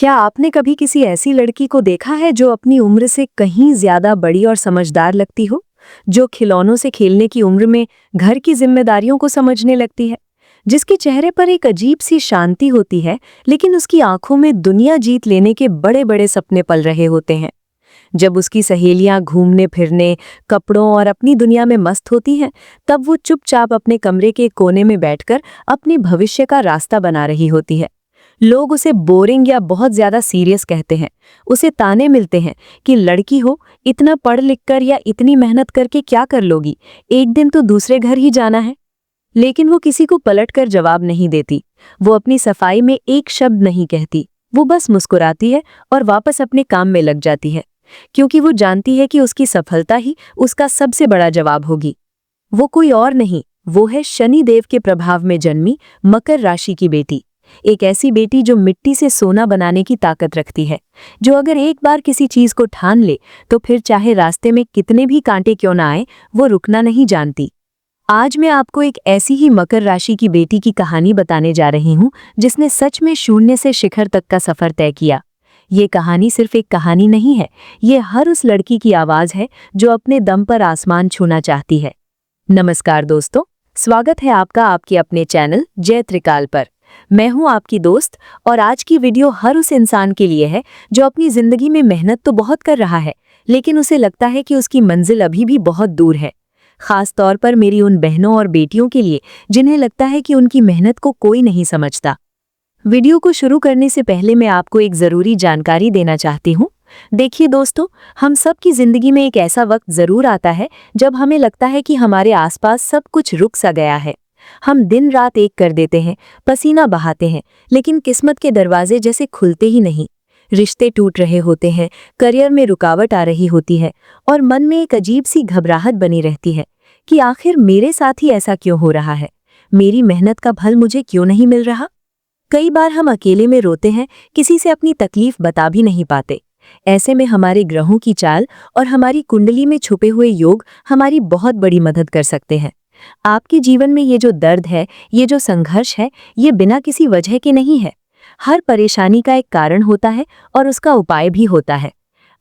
क्या आपने कभी किसी ऐसी लड़की को देखा है जो अपनी उम्र से कहीं ज्यादा बड़ी और समझदार लगती हो, जो खिलौनों से खेलने की उम्र में घर की जिम्मेदारियों को समझने लगती है, जिसके चेहरे पर एक अजीब सी शांति होती है, लेकिन उसकी आंखों में दुनिया जीत लेने के बड़े बड़े सपने पल रहे होते हैं। जब उसकी सहेलियां घूमने फिरने, कपड़ों और अपनी दुनिया में मस्त होती हैं, तब वो चुपचाप अपने कमरे के कोने में बैठकर अपने भविष्य का रास्ता बना रही होती है। लोग उसे बोरिंग या बहुत ज्यादा सीरियस कहते हैं। उसे ताने मिलते हैं कि लड़की हो, इतना पढ़ लिख कर या इतनी मेहनत करके क्या कर लोगी, एक दिन तो दूसरे घर ही जाना है। लेकिन वो किसी को पलटकर जवाब नहीं देती। वो अपनी सफाई में एक शब्द नहीं कहती। वो बस मुस्कुराती है और वापस अपने काम में लग जाती है, क्योंकि वो जानती है कि उसकी सफलता ही उसका सबसे बड़ा जवाब होगी। वो कोई और नहीं, वो है शनिदेव के प्रभाव में जन्मी मकर राशि की बेटी। एक ऐसी बेटी जो मिट्टी से सोना बनाने की ताकत रखती है, जो अगर एक बार किसी चीज को ठान ले तो फिर चाहे रास्ते में कितने भी कांटे क्यों ना आए, वो रुकना नहीं जानती। आज मैं आपको एक ऐसी ही मकर राशि की बेटी की कहानी बताने जा रही हूँ, जिसने सच में शून्य से शिखर तक का सफर तय किया। ये कहानी सिर्फ एक कहानी नहीं है, ये हर उस लड़की की आवाज है जो अपने दम पर आसमान छूना चाहती है। नमस्कार दोस्तों, स्वागत है आपका आपके अपने चैनल जय त्रिकाल पर। मैं हूं आपकी दोस्त, और आज की वीडियो हर उस इंसान के लिए है जो अपनी जिंदगी में मेहनत तो बहुत कर रहा है, लेकिन उसे लगता है कि उसकी मंजिल अभी भी बहुत दूर है। खास तौर पर मेरी उन बहनों और बेटियों के लिए जिन्हें लगता है कि उनकी मेहनत को कोई नहीं समझता। वीडियो को शुरू करने से पहले मैं आपको एक ज़रूरी जानकारी देना चाहती हूँ। देखिए दोस्तों, हम सब की जिंदगी में एक ऐसा वक्त ज़रूर आता है जब हमें लगता है कि हमारे आसपास सब कुछ रुक सा गया है। हम दिन रात एक कर देते हैं, पसीना बहाते हैं, लेकिन किस्मत के दरवाजे जैसे खुलते ही नहीं। रिश्ते टूट रहे होते हैं, करियर में रुकावट आ रही होती है, और मन में एक अजीब सी घबराहट बनी रहती है कि आखिर मेरे साथ ही ऐसा क्यों हो रहा है, मेरी मेहनत का फल मुझे क्यों नहीं मिल रहा। कई बार हम अकेले में रोते हैं, किसी से अपनी तकलीफ बता भी नहीं पाते। ऐसे में हमारे ग्रहों की चाल और हमारी कुंडली में छुपे हुए योग हमारी बहुत बड़ी मदद कर सकते हैं। आपके जीवन में ये जो दर्द है, ये जो संघर्ष है, ये बिना किसी वजह के नहीं है। हर परेशानी का एक कारण होता है और उसका उपाय भी होता है।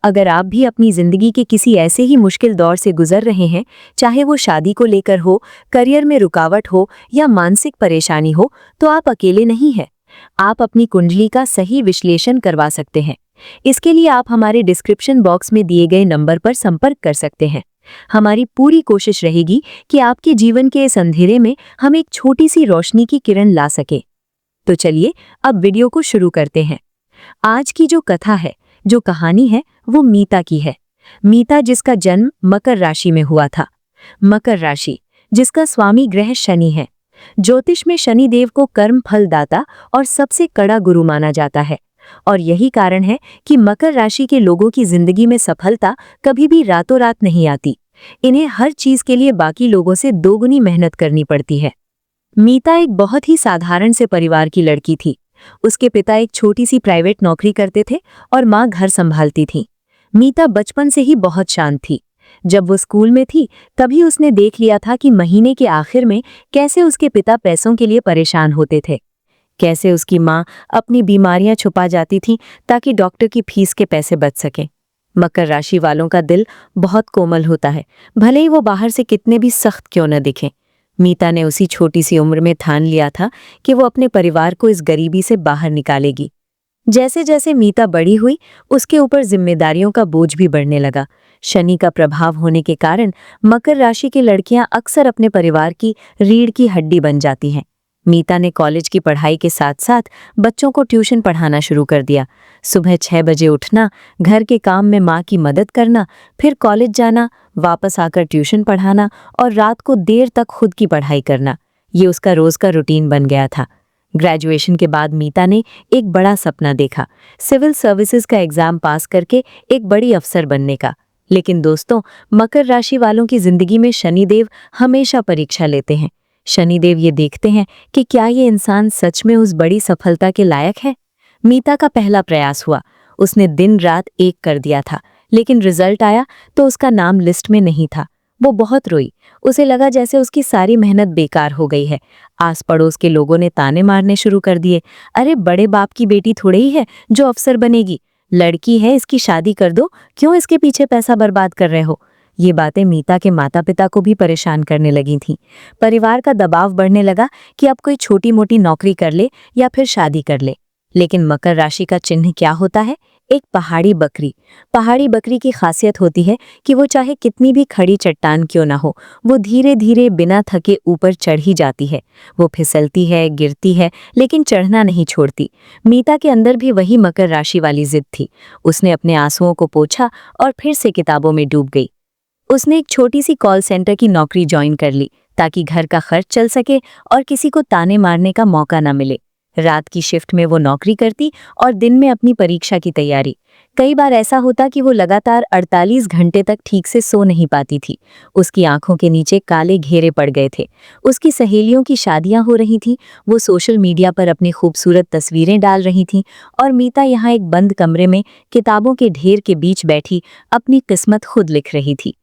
अगर आप भी अपनी जिंदगी के किसी ऐसे ही मुश्किल दौर से गुजर रहे हैं, चाहे वो शादी को लेकर हो, करियर में रुकावट हो या मानसिक परेशानी हो, तो आप अकेले नहीं हैं। आप अपनी कुंडली का सही विश्लेषण करवा सकते हैं। इसके लिए आप हमारे डिस्क्रिप्शन बॉक्स में दिए गए नंबर पर संपर्क कर सकते हैं। हमारी पूरी कोशिश रहेगी कि आपके जीवन के इस अंधेरे में हम एक छोटी सी रोशनी की किरण ला सके। तो चलिए अब वीडियो को शुरू करते हैं। आज की जो कथा है, जो कहानी है, वो मीता की है। मीता जिसका जन्म मकर राशि में हुआ था। मकर राशि जिसका स्वामी ग्रह शनि है। ज्योतिष में शनि देव को कर्म फलदाता और सबसे कड़ा गुरु माना जाता है, और यही कारण है कि मकर राशि के लोगों की जिंदगी में सफलता कभी भी रातों रात नहीं आती। इन्हें हर चीज के लिए बाकी लोगों से दोगुनी मेहनत करनी पड़ती है। मीता एक बहुत ही साधारण से परिवार की लड़की थी। उसके पिता एक छोटी सी प्राइवेट नौकरी करते थे और माँ घर संभालती थी। मीता बचपन से ही बहुत शांत थी। जब वो स्कूल में थी, तभी उसने देख लिया था कि महीने के आखिर में कैसे उसके पिता पैसों के लिए परेशान होते थे, कैसे उसकी माँ अपनी बीमारियां छुपा जाती थी ताकि डॉक्टर की फीस के पैसे बच सकें। मकर राशि वालों का दिल बहुत कोमल होता है, भले ही वो बाहर से कितने भी सख्त क्यों न दिखें। मीता ने उसी छोटी सी उम्र में ठान लिया था कि वो अपने परिवार को इस गरीबी से बाहर निकालेगी। जैसे जैसे मीता बड़ी हुई, उसके ऊपर जिम्मेदारियों का बोझ भी बढ़ने लगा। शनि का प्रभाव होने के कारण मकर राशि की लड़कियां अक्सर अपने परिवार की रीढ़ की हड्डी बन जाती हैं। मीता ने कॉलेज की पढ़ाई के साथ साथ बच्चों को ट्यूशन पढ़ाना शुरू कर दिया। सुबह 6 बजे उठना, घर के काम में माँ की मदद करना, फिर कॉलेज जाना, वापस आकर ट्यूशन पढ़ाना और रात को देर तक खुद की पढ़ाई करना, ये उसका रोज का रूटीन बन गया था। ग्रेजुएशन के बाद मीता ने एक बड़ा सपना देखा, सिविल सर्विसेज का एग्जाम पास करके एक बड़ी अफसर बनने का। लेकिन दोस्तों, मकर राशि वालों की जिंदगी में शनिदेव हमेशा परीक्षा लेते हैं। शनिदेव ये देखते हैं कि क्या ये इंसान सच में उस बड़ी सफलता के लायक है। मीता का पहला प्रयास हुआ। उसने दिन रात एक कर दिया था, लेकिन रिजल्ट आया तो उसका नाम लिस्ट में नहीं था। वो बहुत रोई। उसे लगा जैसे उसकी सारी मेहनत बेकार हो गई है। आस पड़ोस के लोगों ने ताने मारने शुरू कर दिए। अरे बड़े बाप की बेटी थोड़े ही है जो अफसर बनेगी, लड़की है, इसकी शादी कर दो, क्यों इसके पीछे पैसा बर्बाद कर रहे हो। ये बातें मीता के माता पिता को भी परेशान करने लगी थीं। परिवार का दबाव बढ़ने लगा कि अब कोई छोटी मोटी नौकरी कर ले या फिर शादी कर ले। लेकिन मकर राशि का चिन्ह क्या होता है? एक पहाड़ी बकरी। पहाड़ी बकरी की खासियत होती है कि वो चाहे कितनी भी खड़ी चट्टान क्यों ना हो, वो धीरे धीरे बिना थके ऊपर चढ़ ही जाती है। वो फिसलती है, गिरती है, लेकिन चढ़ना नहीं छोड़ती। मीता के अंदर भी वही मकर राशि वाली जिद थी। उसने अपने आंसुओं को पोंछा और फिर से किताबों में डूब गई। उसने एक छोटी सी कॉल सेंटर की नौकरी ज्वाइन कर ली ताकि घर का खर्च चल सके और किसी को ताने मारने का मौका न मिले। रात की शिफ्ट में वो नौकरी करती और दिन में अपनी परीक्षा की तैयारी। कई बार ऐसा होता कि वो लगातार 48 घंटे तक ठीक से सो नहीं पाती थी। उसकी आंखों के नीचे काले घेरे पड़ गए थे। उसकी सहेलियों की शादियां हो रही थीं, वो सोशल मीडिया पर अपनी खूबसूरत तस्वीरें डाल रही थीं और मीता यहाँ एक बंद कमरे में किताबों के ढेर के बीच बैठी अपनी किस्मत खुद लिख रही थी।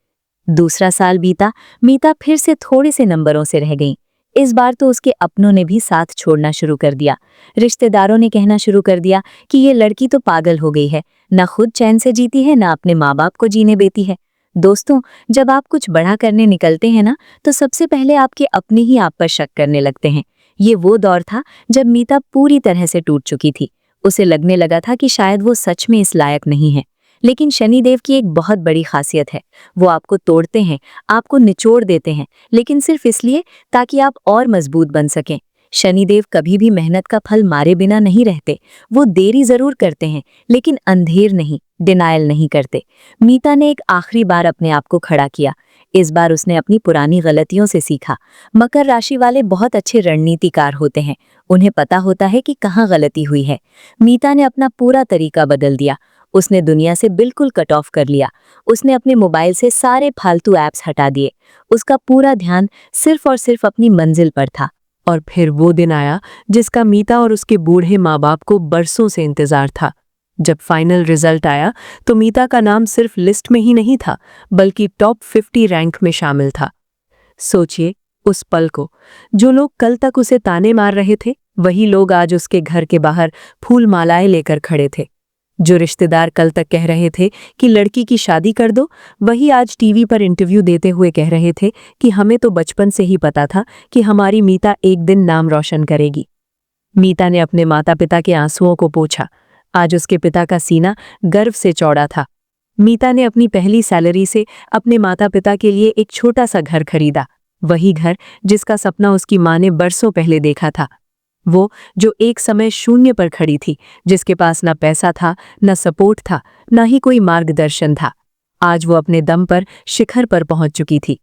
दूसरा साल बीता, मीता फिर से थोड़े से नंबरों से रह गई। इस बार तो उसके अपनों ने भी साथ छोड़ना शुरू कर दिया। रिश्तेदारों ने कहना शुरू कर दिया कि ये लड़की तो पागल हो गई है, ना खुद चैन से जीती है, ना अपने माँ बाप को जीने देती है। दोस्तों, जब आप कुछ बड़ा करने निकलते हैं ना, तो सबसे पहले आपके अपने ही आप पर शक करने लगते हैं। ये वो दौर था जब मीता पूरी तरह से टूट चुकी थी। उसे लगने लगा था कि शायद वो सच में इस लायक नहीं है। लेकिन शनिदेव की एक बहुत बड़ी खासियत है, वो आपको तोड़ते हैं, आपको निचोड़ देते हैं, लेकिन सिर्फ इसलिए ताकि आप और मजबूत बन सकें। शनिदेव कभी भी मेहनत का फल मारे बिना नहीं रहते। वो देरी जरूर करते हैं, लेकिन अंधेर नहीं, डिनायल नहीं करते। मीता ने एक आखिरी बार अपने आप को खड़ा किया। इस बार उसने अपनी पुरानी गलतियों से सीखा। मकर राशि वाले बहुत अच्छे रणनीतिकार होते हैं। उन्हें पता होता है कि कहाँ गलती हुई है। मीता ने अपना पूरा तरीका बदल दिया। उसने दुनिया से बिल्कुल कट ऑफ कर लिया। उसने अपने मोबाइल से सारे फालतू ऐप्स हटा दिए। उसका पूरा ध्यान सिर्फ और सिर्फ अपनी मंजिल पर था। और फिर वो दिन आया जिसका मीता और उसके बूढ़े माँ बाप को बरसों से इंतजार था। जब फाइनल रिजल्ट आया तो मीता का नाम सिर्फ लिस्ट में ही नहीं था, बल्कि टॉप 50 रैंक में शामिल था। सोचिए उस पल को, जो लोग कल तक उसे ताने मार रहे थे, वही लोग आज उसके घर के बाहर फूल मालाएं लेकर खड़े थे। जो रिश्तेदार कल तक कह रहे थे कि लड़की की शादी कर दो, वही आज टीवी पर इंटरव्यू देते हुए कह रहे थे कि हमें तो बचपन से ही पता था कि हमारी मीता एक दिन नाम रोशन करेगी। मीता ने अपने माता पिता के आंसुओं को पोंछा। आज उसके पिता का सीना गर्व से चौड़ा था। मीता ने अपनी पहली सैलरी से अपने माता पिता के लिए एक छोटा सा घर खरीदा, वही घर जिसका सपना उसकी माँ ने बरसों पहले देखा था। वो जो एक समय शून्य पर खड़ी थी, जिसके पास ना पैसा था, ना सपोर्ट था, ना ही कोई मार्गदर्शन था। आज वो अपने दम पर शिखर पर पहुंच चुकी थी।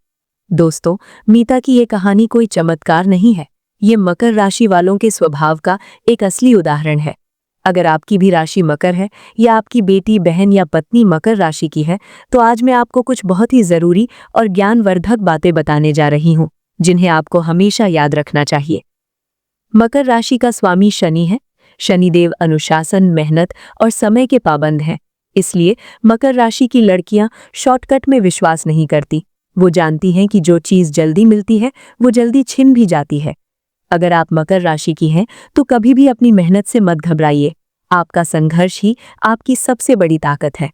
दोस्तों, मीता की ये कहानी कोई चमत्कार नहीं है। ये मकर राशि वालों के स्वभाव का एक असली उदाहरण है। अगर आपकी भी राशि मकर है या आपकी बेटी, बहन या पत्नी मकर राशि की है, तो आज मैं आपको कुछ बहुत ही जरूरी और ज्ञानवर्धक बातें बताने जा रही हूँ, जिन्हें आपको हमेशा याद रखना चाहिए। मकर राशि का स्वामी शनि है। शनिदेव अनुशासन, मेहनत और समय के पाबंद हैं। इसलिए मकर राशि की लड़कियां शॉर्टकट में विश्वास नहीं करती। वो जानती हैं कि जो चीज जल्दी मिलती है वो जल्दी छिन भी जाती है। अगर आप मकर राशि की हैं तो कभी भी अपनी मेहनत से मत घबराइए। आपका संघर्ष ही आपकी सबसे बड़ी ताकत है।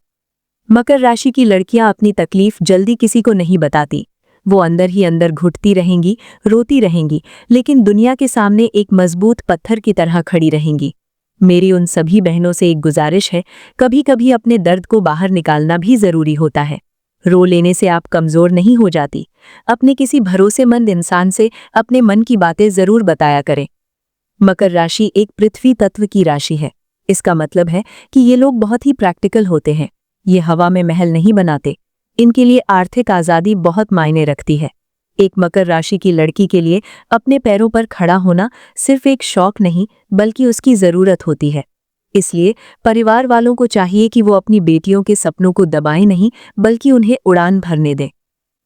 मकर राशि की लड़कियां अपनी तकलीफ जल्दी किसी को नहीं बताती। वो अंदर ही अंदर घुटती रहेंगी, रोती रहेंगी, लेकिन दुनिया के सामने एक मजबूत पत्थर की तरह खड़ी रहेंगी। मेरी उन सभी बहनों से एक गुजारिश है, कभी कभी अपने दर्द को बाहर निकालना भी जरूरी होता है। रो लेने से आप कमजोर नहीं हो जाती। अपने किसी भरोसेमंद इंसान से अपने मन की बातें जरूर बताया करें। मकर राशि एक पृथ्वी तत्व की राशि है। इसका मतलब है कि ये लोग बहुत ही प्रैक्टिकल होते हैं। ये हवा में महल नहीं बनाते। इनके लिए आर्थिक आज़ादी बहुत मायने रखती है। एक मकर राशि की लड़की के लिए अपने पैरों पर खड़ा होना सिर्फ एक शौक नहीं, बल्कि उसकी ज़रूरत होती है। इसलिए परिवार वालों को चाहिए कि वो अपनी बेटियों के सपनों को दबाएं नहीं, बल्कि उन्हें उड़ान भरने दें।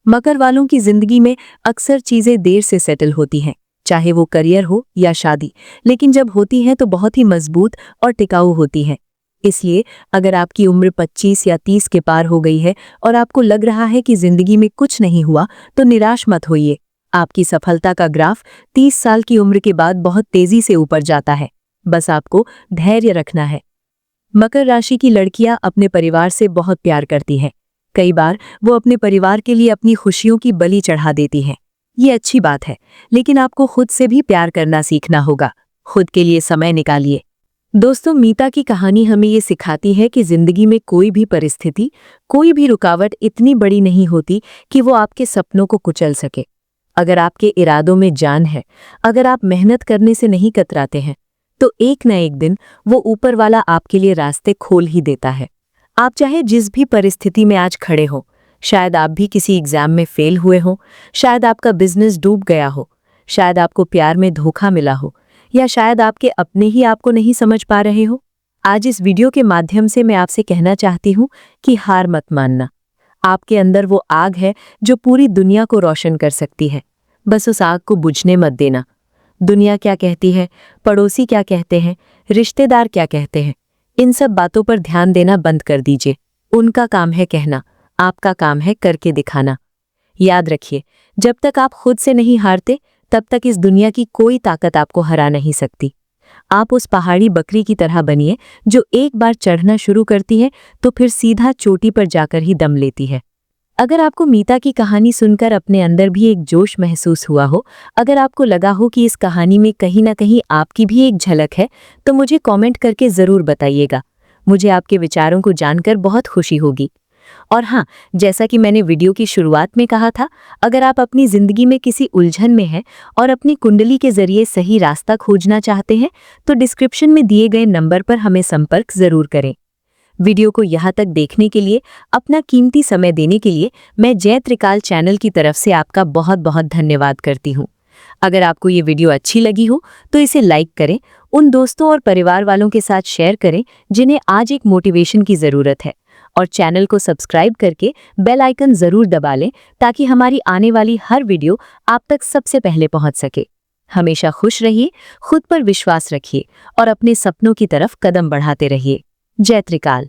मकर वालों की जिंदगी में अक्सर चीज़ें देर से सेटल होती हैं, चाहे वो करियर हो या शादी, लेकिन जब होती हैं तो बहुत ही मजबूत और टिकाऊ होती हैं। इसलिए अगर आपकी उम्र 25 या 30 के पार हो गई है और आपको लग रहा है कि जिंदगी में कुछ नहीं हुआ, तो निराश मत होइए। आपकी सफलता का ग्राफ 30 साल की उम्र के बाद बहुत तेजी से ऊपर जाता है। बस आपको धैर्य रखना है। मकर राशि की लड़कियां अपने परिवार से बहुत प्यार करती हैं। कई बार वो अपने परिवार के लिए अपनी खुशियों की बलि चढ़ा देती हैं। ये अच्छी बात है, लेकिन आपको खुद से भी प्यार करना सीखना होगा। खुद के लिए समय निकालिए। दोस्तों, मीता की कहानी हमें ये सिखाती है कि जिंदगी में कोई भी परिस्थिति, कोई भी रुकावट इतनी बड़ी नहीं होती कि वो आपके सपनों को कुचल सके। अगर आपके इरादों में जान है, अगर आप मेहनत करने से नहीं कतराते हैं, तो एक न एक दिन वो ऊपर वाला आपके लिए रास्ते खोल ही देता है। आप चाहे जिस भी परिस्थिति में आज खड़े हो, शायद आप भी किसी एग्जाम में फेल हुए हो, शायद आपका बिजनेस डूब गया हो, शायद आपको प्यार में धोखा मिला हो, या शायद आपके अपने ही आपको नहीं समझ पा रहे हो। आज इस वीडियो के माध्यम से मैं आपसे कहना चाहती हूँ कि हार मत मानना। आपके अंदर वो आग है जो पूरी दुनिया को रोशन कर सकती है। बस उस आग को बुझने मत देना। दुनिया क्या कहती है, पड़ोसी क्या कहते हैं, रिश्तेदार क्या कहते हैं, इन सब बातों पर ध्यान देना बंद कर दीजिए। उनका काम है कहना, आपका काम है करके दिखाना। याद रखिए, जब तक आप खुद से नहीं हारते, तब तक इस दुनिया की कोई ताकत आपको हरा नहीं सकती। आप उस पहाड़ी बकरी की तरह बनिए जो एक बार चढ़ना शुरू करती है तो फिर सीधा चोटी पर जाकर ही दम लेती है। अगर आपको मीता की कहानी सुनकर अपने अंदर भी एक जोश महसूस हुआ हो, अगर आपको लगा हो कि इस कहानी में कहीं ना कहीं आपकी भी एक झलक है, तो मुझे कमेंट करके ज़रूर बताइएगा। मुझे आपके विचारों को जानकर बहुत खुशी होगी। और हाँ, जैसा कि मैंने वीडियो की शुरुआत में कहा था, अगर आप अपनी ज़िंदगी में किसी उलझन में हैं और अपनी कुंडली के ज़रिए सही रास्ता खोजना चाहते हैं, तो डिस्क्रिप्शन में दिए गए नंबर पर हमें संपर्क ज़रूर करें। वीडियो को यहाँ तक देखने के लिए, अपना कीमती समय देने के लिए मैं जय त्रिकाल चैनल की तरफ से आपका बहुत बहुत धन्यवाद करती हूँ। अगर आपको ये वीडियो अच्छी लगी हो तो इसे लाइक करें, उन दोस्तों और परिवार वालों के साथ शेयर करें जिन्हें आज एक मोटिवेशन की ज़रूरत है, और चैनल को सब्सक्राइब करके बेल आइकन ज़रूर दबा लें ताकि हमारी आने वाली हर वीडियो आप तक सबसे पहले पहुँच सके। हमेशा खुश रहिए, खुद पर विश्वास रखिए और अपने सपनों की तरफ कदम बढ़ाते रहिए। जय त्रिकाल।